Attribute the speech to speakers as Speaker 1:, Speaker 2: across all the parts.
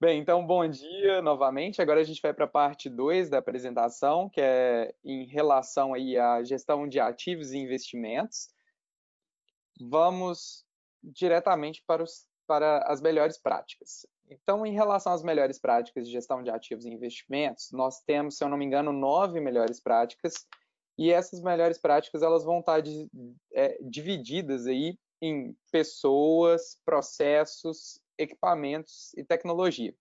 Speaker 1: Bem, então bom dia novamente. Agora a gente vai para a parte 2 da apresentação, que é em relação aí à gestão de ativos e investimentos. Vamos diretamente para as melhores práticas. Então, em relação às melhores práticas de gestão de ativos e investimentos, nós temos, se eu não me engano, 9 melhores práticas, e essas melhores práticas elas vão estar divididas aí em pessoas, processos, equipamentos e tecnologia.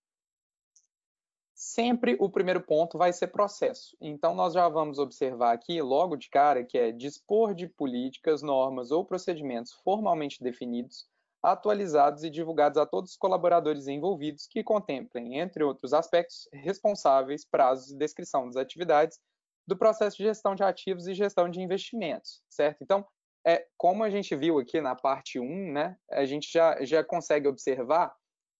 Speaker 1: Sempre o primeiro ponto vai ser processo. Então, nós já vamos observar aqui, logo de cara, que é dispor de políticas, normas ou procedimentos formalmente definidos, atualizados e divulgados a todos os colaboradores envolvidos, que contemplem, entre outros aspectos, responsáveis, prazos e descrição das atividades do processo de gestão de ativos e gestão de investimentos, certo? Então, como a gente viu aqui na parte 1, né, a gente já consegue observar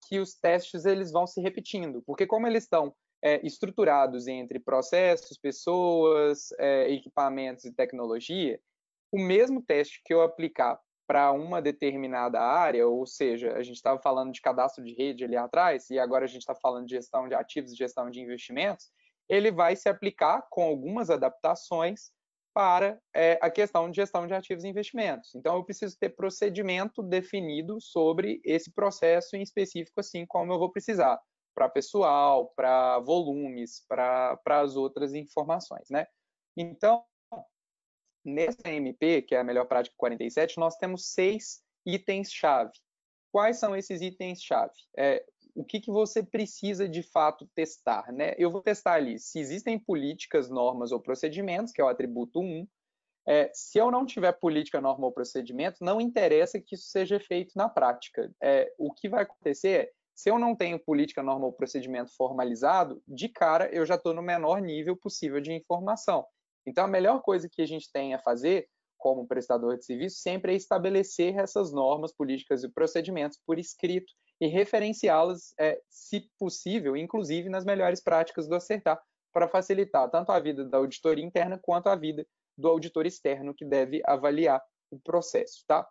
Speaker 1: que os testes eles vão se repetindo, porque como eles estão estruturados entre processos, pessoas, equipamentos e tecnologia, o mesmo teste que eu aplicar para uma determinada área, ou seja, a gente estava falando de cadastro de rede ali atrás, e agora a gente está falando de gestão de ativos e gestão de investimentos, ele vai se aplicar com algumas adaptações para a questão de gestão de ativos e investimentos. Então, eu preciso ter procedimento definido sobre esse processo em específico, assim como eu vou precisar para pessoal, para volumes, para as outras informações, né? Então, nessa MP, que é a melhor prática 47, nós temos 6 itens-chave. Quais são esses itens-chave? O que você precisa de fato testar, né? Eu vou testar ali se existem políticas, normas ou procedimentos, que é o atributo 1. Se eu não tiver política, norma ou procedimento, não interessa que isso seja feito na prática. O que vai acontecer é, se eu não tenho política, norma ou procedimento formalizado, de cara eu já estou no menor nível possível de informação. Então, a melhor coisa que a gente tem a fazer, como prestador de serviço, sempre é estabelecer essas normas, políticas e procedimentos por escrito e referenciá-las, se possível, inclusive nas melhores práticas do Acertar, para facilitar tanto a vida da auditoria interna quanto a vida do auditor externo que deve avaliar o processo, tá?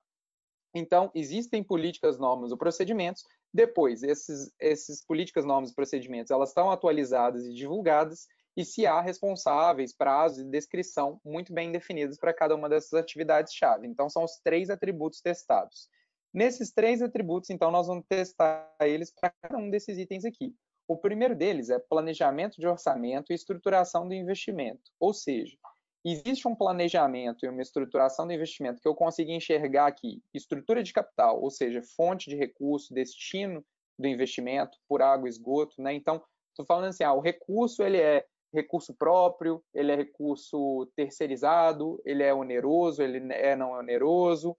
Speaker 1: Então, existem políticas, normas ou procedimentos. Depois, esses políticas, normas e procedimentos, elas estão atualizadas e divulgadas, e se há responsáveis, prazos e descrição muito bem definidos para cada uma dessas atividades-chave. Então, são os 3 atributos testados. Nesses 3 atributos, então, nós vamos testar eles para cada um desses itens aqui. O primeiro deles é planejamento de orçamento e estruturação do investimento, ou seja, existe um planejamento e uma estruturação do investimento que eu consigo enxergar aqui, estrutura de capital, ou seja, fonte de recurso, destino do investimento por água e esgoto, né? Então, estou falando assim, o recurso ele é recurso próprio, ele é recurso terceirizado, ele é oneroso, ele é não oneroso,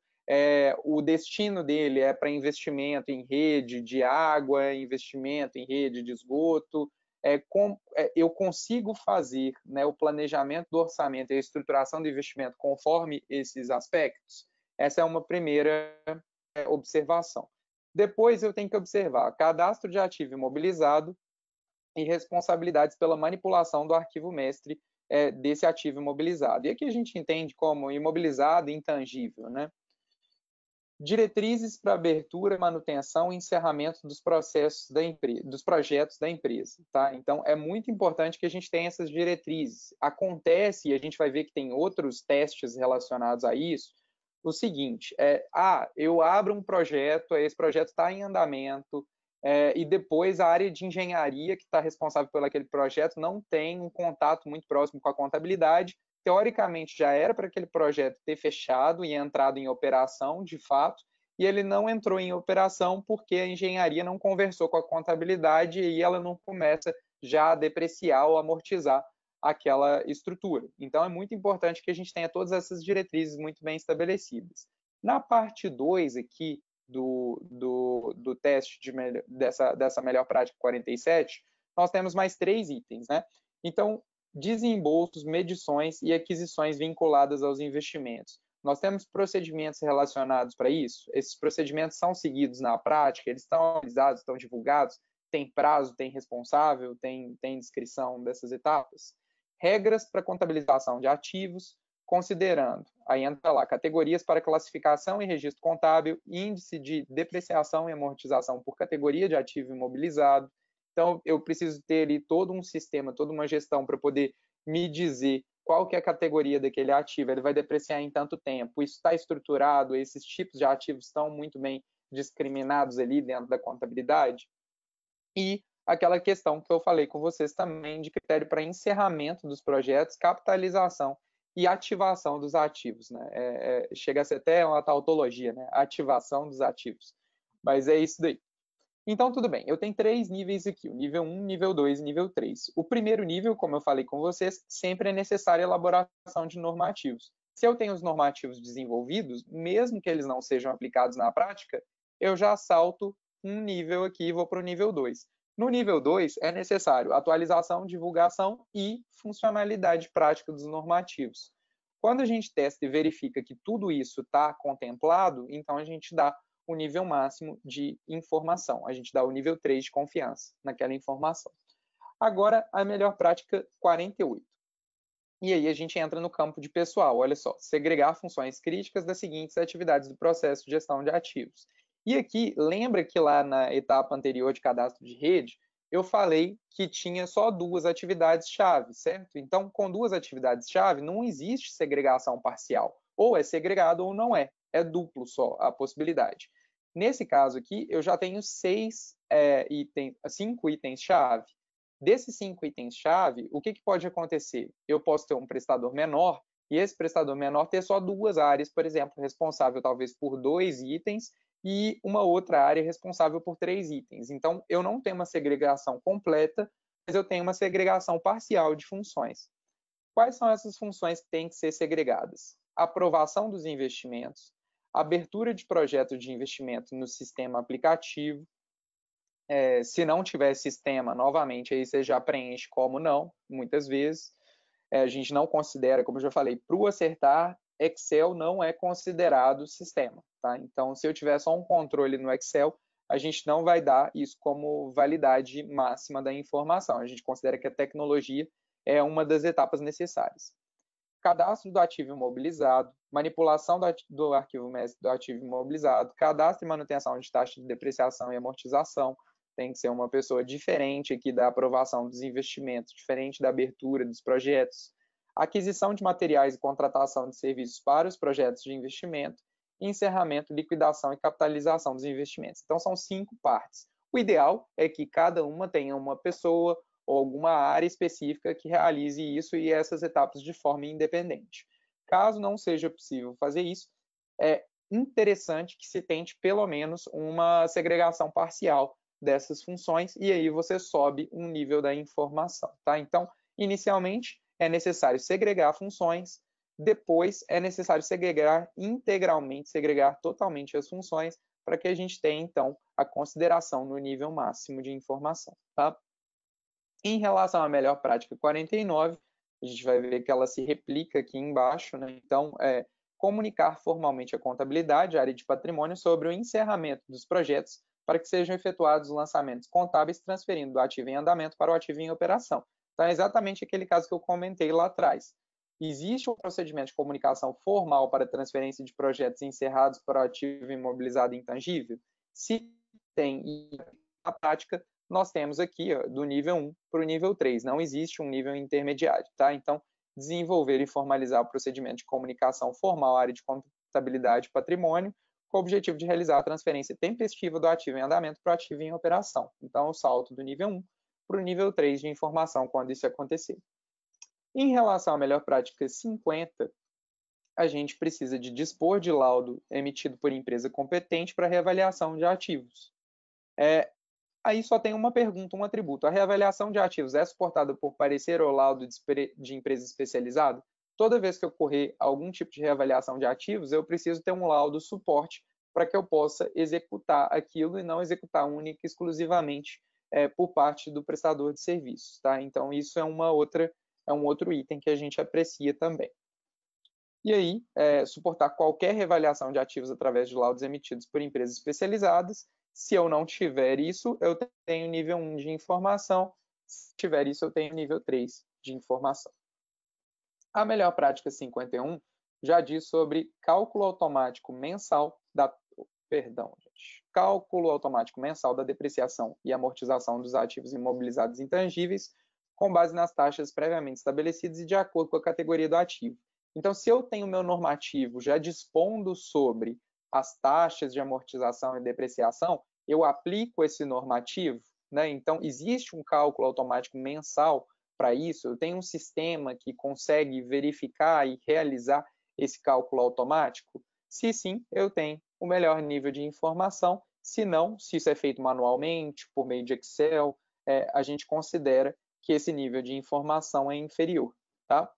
Speaker 1: o destino dele é para investimento em rede de água, investimento em rede de esgoto, eu consigo fazer, né, o planejamento do orçamento e a estruturação do investimento conforme esses aspectos? Essa é uma primeira observação. Depois eu tenho que observar cadastro de ativo imobilizado e responsabilidades pela manipulação do arquivo mestre desse ativo imobilizado. E aqui a gente entende como imobilizado e intangível, né? Diretrizes para abertura, manutenção e encerramento dos processos da empresa, dos projetos da empresa, tá? Então, é muito importante que a gente tenha essas diretrizes. Acontece, e a gente vai ver que tem outros testes relacionados a isso, o seguinte, eu abro um projeto, esse projeto está em andamento, e depois a área de engenharia que está responsável por aquele projeto não tem um contato muito próximo com a contabilidade, teoricamente já era para aquele projeto ter fechado e entrado em operação, de fato, e ele não entrou em operação porque a engenharia não conversou com a contabilidade e ela não começa já a depreciar ou amortizar aquela estrutura. Então, é muito importante que a gente tenha todas essas diretrizes muito bem estabelecidas. Na parte 2 aqui do teste dessa melhor prática 47, nós temos mais 3 itens, né? Então, desembolsos, medições e aquisições vinculadas aos investimentos. Nós temos procedimentos relacionados para isso? Esses procedimentos são seguidos na prática? Eles estão analisados, estão divulgados? Tem prazo, tem responsável, tem descrição dessas etapas? Regras para contabilização de ativos, considerando, aí entra lá, categorias para classificação e registro contábil, índice de depreciação e amortização por categoria de ativo imobilizado, Então, eu preciso ter ali todo um sistema, toda uma gestão para poder me dizer qual que é a categoria daquele ativo, ele vai depreciar em tanto tempo, isso está estruturado, esses tipos de ativos estão muito bem discriminados ali dentro da contabilidade. E aquela questão que eu falei com vocês também de critério para encerramento dos projetos, capitalização e ativação dos ativos, né? Chega a ser até uma tautologia, né? Ativação dos ativos. Mas é isso daí. Então, tudo bem. Eu tenho 3 níveis aqui, o nível 1, nível 2 e nível 3. O primeiro nível, como eu falei com vocês, sempre é necessária a elaboração de normativos. Se eu tenho os normativos desenvolvidos, mesmo que eles não sejam aplicados na prática, eu já salto um nível aqui e vou para o nível 2. No nível 2, é necessário atualização, divulgação e funcionalidade prática dos normativos. Quando a gente testa e verifica que tudo isso está contemplado, então a gente dá o nível máximo de informação. A gente dá o nível 3 de confiança naquela informação. Agora, a melhor prática 48. E aí a gente entra no campo de pessoal. Olha só, segregar funções críticas das seguintes atividades do processo de gestão de ativos. E aqui, lembra que lá na etapa anterior de cadastro de rede, eu falei que tinha só 2 atividades-chave, certo? Então, com 2 atividades-chave, não existe segregação parcial. Ou é segregado ou não é. É duplo só a possibilidade. Nesse caso aqui, eu já tenho 5 itens-chave. Desses 5 itens-chave, o que pode acontecer? Eu posso ter um prestador menor, e esse prestador menor ter só 2 áreas, por exemplo, responsável talvez por 2 itens, e uma outra área responsável por 3 itens. Então, eu não tenho uma segregação completa, mas eu tenho uma segregação parcial de funções. Quais são essas funções que têm que ser segregadas? Aprovação dos investimentos, abertura de projetos de investimento no sistema aplicativo. Se não tiver sistema, novamente, aí você já preenche como não, muitas vezes. A gente não considera, como eu já falei, para o acertar, Excel não é considerado sistema. Tá? Então, se eu tiver só um controle no Excel, a gente não vai dar isso como validade máxima da informação. A gente considera que a tecnologia é uma das etapas necessárias. Cadastro do ativo imobilizado, manipulação do arquivo mestre do ativo imobilizado, cadastro e manutenção de taxa de depreciação e amortização. Tem que ser uma pessoa diferente aqui da aprovação dos investimentos, diferente da abertura dos projetos. Aquisição de materiais e contratação de serviços para os projetos de investimento. Encerramento, liquidação e capitalização dos investimentos. Então, são 5 partes. O ideal é que cada uma tenha uma pessoa ou alguma área específica que realize isso e essas etapas de forma independente. Caso não seja possível fazer isso, é interessante que se tente pelo menos uma segregação parcial dessas funções e aí você sobe um nível da informação, tá? Então, inicialmente é necessário segregar funções, depois é necessário segregar integralmente, segregar totalmente as funções para que a gente tenha então a consideração no nível máximo de informação, tá? Em relação à melhor prática 49, a gente vai ver que ela se replica aqui embaixo, né? Então, comunicar formalmente a contabilidade, a área de patrimônio, sobre o encerramento dos projetos para que sejam efetuados os lançamentos contábeis, transferindo do ativo em andamento para o ativo em operação. Então, é exatamente aquele caso que eu comentei lá atrás. Existe um procedimento de comunicação formal para transferência de projetos encerrados para o ativo imobilizado intangível? Se tem, e na prática, nós temos aqui do nível 1 para o nível 3, não existe um nível intermediário, tá? Então, desenvolver e formalizar o procedimento de comunicação formal à área de contabilidade e patrimônio, com o objetivo de realizar a transferência tempestiva do ativo em andamento para o ativo em operação. Então, o salto do nível 1 para o nível 3 de informação quando isso acontecer. Em relação à melhor prática 50, a gente precisa de dispor de laudo emitido por empresa competente para reavaliação de ativos. Aí só tem uma pergunta, um atributo. A reavaliação de ativos é suportada por parecer ou laudo de empresa especializada? Toda vez que ocorrer algum tipo de reavaliação de ativos, eu preciso ter um laudo suporte para que eu possa executar aquilo e não executar única e exclusivamente por parte do prestador de serviços. Tá? Então, isso é um outro item que a gente aprecia também. E aí, suportar qualquer reavaliação de ativos através de laudos emitidos por empresas especializadas. Se eu não tiver isso, eu tenho nível 1 de informação. Se tiver isso, eu tenho nível 3 de informação. A melhor prática 51 já diz sobre cálculo automático mensal Perdão, gente. Cálculo automático mensal da depreciação e amortização dos ativos imobilizados intangíveis com base nas taxas previamente estabelecidas e de acordo com a categoria do ativo. Então, se eu tenho meu normativo já dispondo sobre as taxas de amortização e depreciação, eu aplico esse normativo, né? Então, existe um cálculo automático mensal para isso? Eu tenho um sistema que consegue verificar e realizar esse cálculo automático? Se sim, eu tenho o melhor nível de informação. Se não, se isso é feito manualmente, por meio de Excel, a gente considera que esse nível de informação é inferior, tá?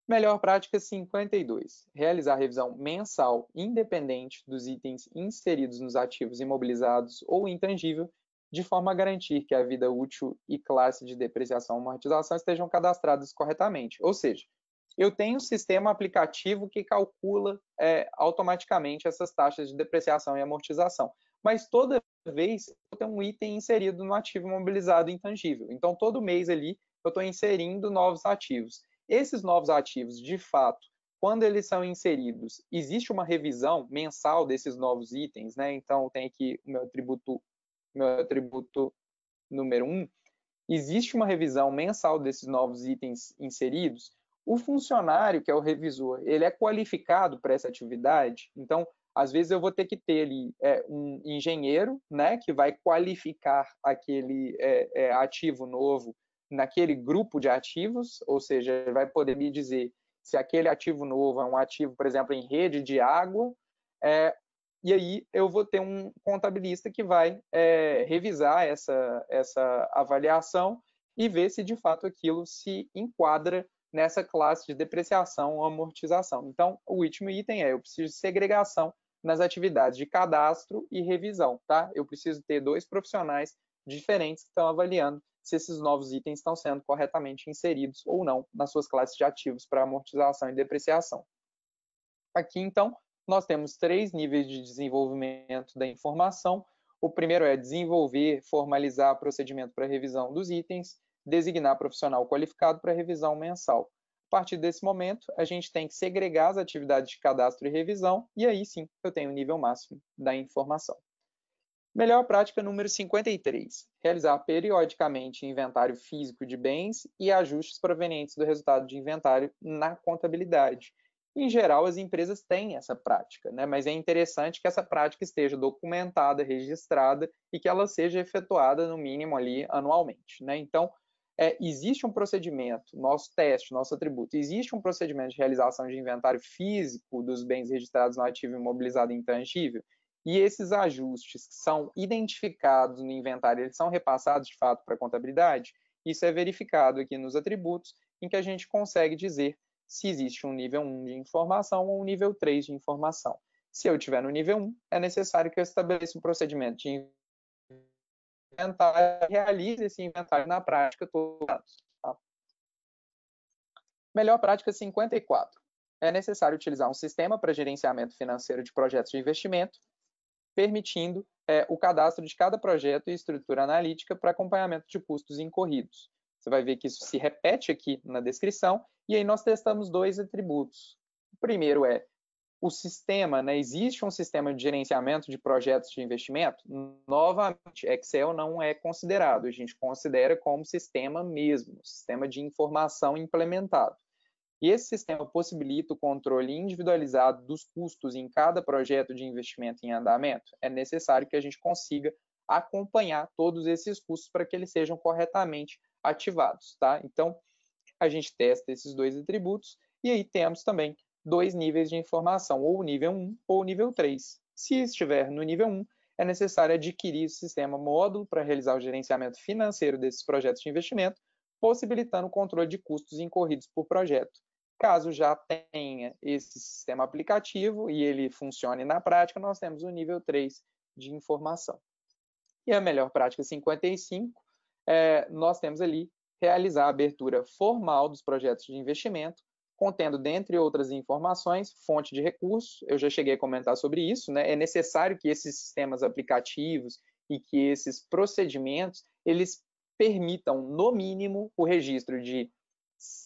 Speaker 1: Melhor prática 52. Realizar revisão mensal independente dos itens inseridos nos ativos imobilizados ou intangível, de forma a garantir que a vida útil e classe de depreciação e amortização estejam cadastradas corretamente. Ou seja, eu tenho um sistema aplicativo que calcula automaticamente essas taxas de depreciação e amortização. Mas toda vez eu tenho um item inserido no ativo imobilizado intangível. Então, todo mês ali eu estou inserindo novos ativos. Esses novos ativos, de fato, quando eles são inseridos, existe uma revisão mensal desses novos itens, né? Então, tem aqui o meu atributo número 1. Existe uma revisão mensal desses novos itens inseridos. O funcionário, que é o revisor, ele é qualificado para essa atividade. Então, às vezes eu vou ter que ter ali um engenheiro, né, que vai qualificar aquele ativo novo naquele grupo de ativos, ou seja, ele vai poder me dizer se aquele ativo novo é um ativo, por exemplo, em rede de água, e aí eu vou ter um contabilista que vai revisar essa avaliação e ver se de fato aquilo se enquadra nessa classe de depreciação ou amortização. Então, o último item eu preciso de segregação nas atividades de cadastro e revisão, tá? Eu preciso ter 2 profissionais diferentes que estão avaliando se esses novos itens estão sendo corretamente inseridos ou não nas suas classes de ativos para amortização e depreciação. Aqui, então, nós temos 3 níveis de desenvolvimento da informação. O primeiro é desenvolver, formalizar procedimento para revisão dos itens, designar profissional qualificado para revisão mensal. A partir desse momento, a gente tem que segregar as atividades de cadastro e revisão, e aí sim eu tenho o nível máximo da informação. Melhor prática número 53. Realizar periodicamente inventário físico de bens e ajustes provenientes do resultado de inventário na contabilidade. Em geral, as empresas têm essa prática, né? Mas é interessante que essa prática esteja documentada, registrada e que ela seja efetuada no mínimo ali anualmente, né? Então, existe um procedimento, nosso teste, nosso atributo, existe um procedimento de realização de inventário físico dos bens registrados no ativo imobilizado intangível, e esses ajustes que são identificados no inventário, eles são repassados de fato para a contabilidade. Isso é verificado aqui nos atributos, em que a gente consegue dizer se existe um nível 1 de informação ou um nível 3 de informação. Se eu estiver no nível 1, é necessário que eu estabeleça um procedimento de inventário e realize esse inventário na prática todos os anos. Tá? Melhor prática 54. É necessário utilizar um sistema para gerenciamento financeiro de projetos de investimento, permitindo o cadastro de cada projeto e estrutura analítica para acompanhamento de custos incorridos. Você vai ver que isso se repete aqui na descrição, e aí nós testamos 2 atributos. O primeiro é o sistema, né? Existe um sistema de gerenciamento de projetos de investimento? Novamente, Excel não é considerado, a gente considera como sistema mesmo, sistema de informação implementado. E esse sistema possibilita o controle individualizado dos custos em cada projeto de investimento em andamento. É necessário que a gente consiga acompanhar todos esses custos para que eles sejam corretamente ativados, tá? Então, a gente testa esses 2 atributos e aí temos também 2 níveis de informação, ou o nível 1 ou o nível 3. Se estiver no nível 1, é necessário adquirir o sistema módulo para realizar o gerenciamento financeiro desses projetos de investimento, possibilitando o controle de custos incorridos por projeto. Caso já tenha esse sistema aplicativo e ele funcione na prática, nós temos o nível 3 de informação. E a melhor prática 55, nós temos ali realizar a abertura formal dos projetos de investimento, contendo, dentre outras informações, fonte de recursos. Eu já cheguei a comentar sobre isso, né? É necessário que esses sistemas aplicativos e que esses procedimentos, eles permitam, no mínimo, o registro de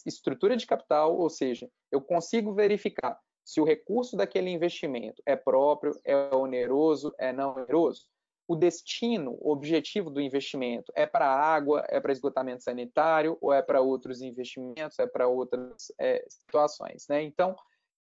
Speaker 1: estrutura de capital, ou seja, eu consigo verificar se o recurso daquele investimento é próprio, é oneroso, é não oneroso. O destino, o objetivo do investimento é para água, é para esgotamento sanitário, ou é para outros investimentos, é para outras situações, né? Então,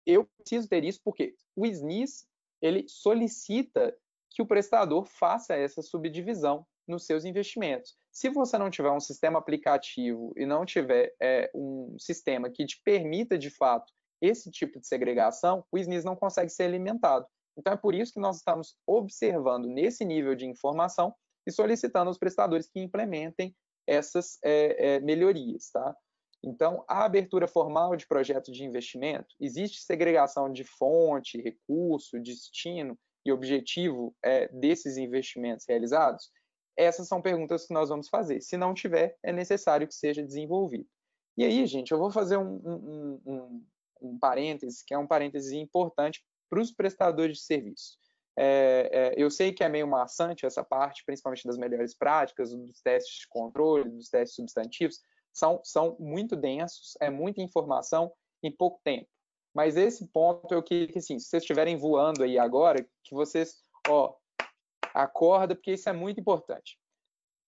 Speaker 1: eu preciso ter isso porque o SNIS, ele solicita que o prestador faça essa subdivisão nos seus investimentos. Se você não tiver um sistema aplicativo e não tiver um sistema que te permita, de fato, esse tipo de segregação, o SNIS não consegue ser alimentado. Então, é por isso que nós estamos observando nesse nível de informação e solicitando aos prestadores que implementem essas melhorias, tá? Então, a abertura formal de projeto de investimento, existe segregação de fonte, recurso, destino e objetivo desses investimentos realizados? Essas são perguntas que nós vamos fazer. Se não tiver, é necessário que seja desenvolvido. E aí, gente, eu vou fazer um parêntese, que é um parêntese importante para os prestadores de serviço. Eu sei que é meio maçante essa parte, principalmente das melhores práticas, dos testes de controle, dos testes substantivos, são muito densos, é muita informação em pouco tempo. Mas esse ponto eu queria que, assim, se vocês estiverem voando aí agora, que vocês, acorda, porque isso é muito importante.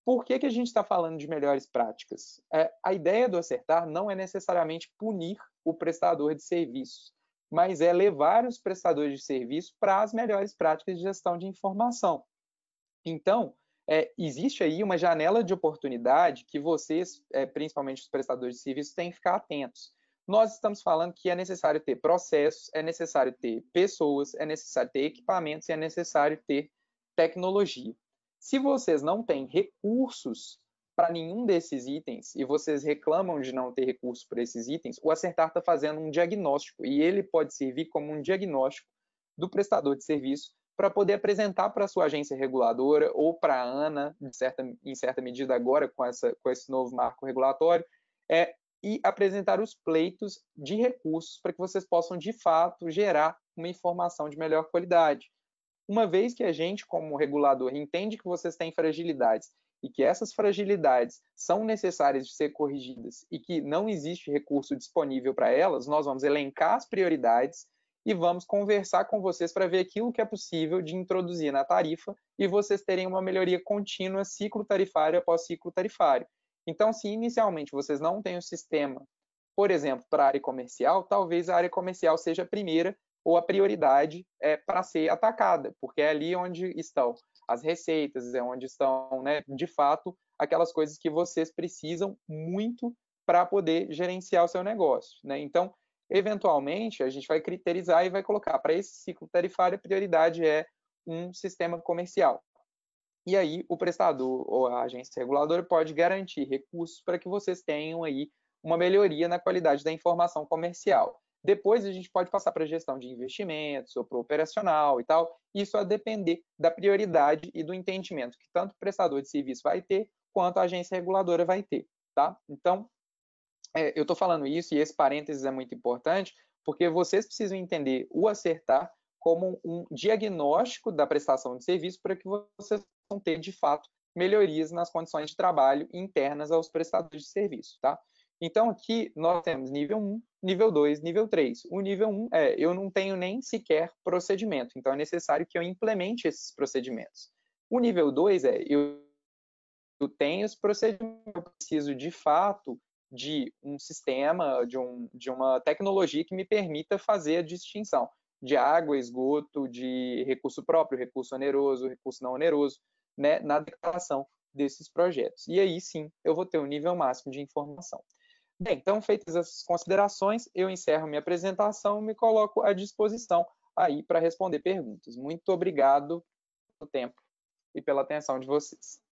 Speaker 1: Por que a gente está falando de melhores práticas? A ideia do Acertar não é necessariamente punir o prestador de serviços, mas é levar os prestadores de serviço para as melhores práticas de gestão de informação. Então, existe aí uma janela de oportunidade que vocês, principalmente os prestadores de serviços, têm que ficar atentos. Nós estamos falando que é necessário ter processos, é necessário ter pessoas, é necessário ter equipamentos e é necessário ter tecnologia. Se vocês não têm recursos para nenhum desses itens e vocês reclamam de não ter recursos para esses itens, o Acertar está fazendo um diagnóstico e ele pode servir como um diagnóstico do prestador de serviço para poder apresentar para a sua agência reguladora ou para a ANA, em certa medida agora com esse novo marco regulatório, e apresentar os pleitos de recursos para que vocês possam, de fato, gerar uma informação de melhor qualidade. Uma vez que a gente, como regulador, entende que vocês têm fragilidades e que essas fragilidades são necessárias de ser corrigidas e que não existe recurso disponível para elas, nós vamos elencar as prioridades e vamos conversar com vocês para ver aquilo que é possível de introduzir na tarifa e vocês terem uma melhoria contínua, ciclo tarifário após ciclo tarifário. Então, se inicialmente vocês não têm o sistema, por exemplo, para a área comercial, talvez a área comercial seja a primeira ou a prioridade para ser atacada, porque é ali onde estão as receitas, é onde estão, né, de fato, aquelas coisas que vocês precisam muito para poder gerenciar o seu negócio, né? Então, eventualmente, a gente vai criterizar e vai colocar para esse ciclo tarifário, a prioridade é um sistema comercial. E aí, o prestador ou a agência reguladora pode garantir recursos para que vocês tenham aí uma melhoria na qualidade da informação comercial. Depois, a gente pode passar para a gestão de investimentos ou para o operacional e tal. Isso a depender da prioridade e do entendimento que tanto o prestador de serviço vai ter, quanto a agência reguladora vai ter, tá? Então, eu estou falando isso, e esse parênteses é muito importante, porque vocês precisam entender o Acertar como um diagnóstico da prestação de serviço para que vocês possam ter, de fato, melhorias nas condições de trabalho internas aos prestadores de serviço, tá? Então, aqui nós temos nível 1, nível 2, nível 3. O nível 1 eu não tenho nem sequer procedimento, então é necessário que eu implemente esses procedimentos. O nível 2 eu tenho os procedimentos, eu preciso, de fato, de um sistema, de uma tecnologia que me permita fazer a distinção de água, esgoto, de recurso próprio, recurso oneroso, recurso não oneroso, né, na declaração desses projetos. E aí sim, eu vou ter um nível máximo de informação. Bem, então, feitas essas considerações, eu encerro minha apresentação e me coloco à disposição aí para responder perguntas. Muito obrigado pelo tempo e pela atenção de vocês.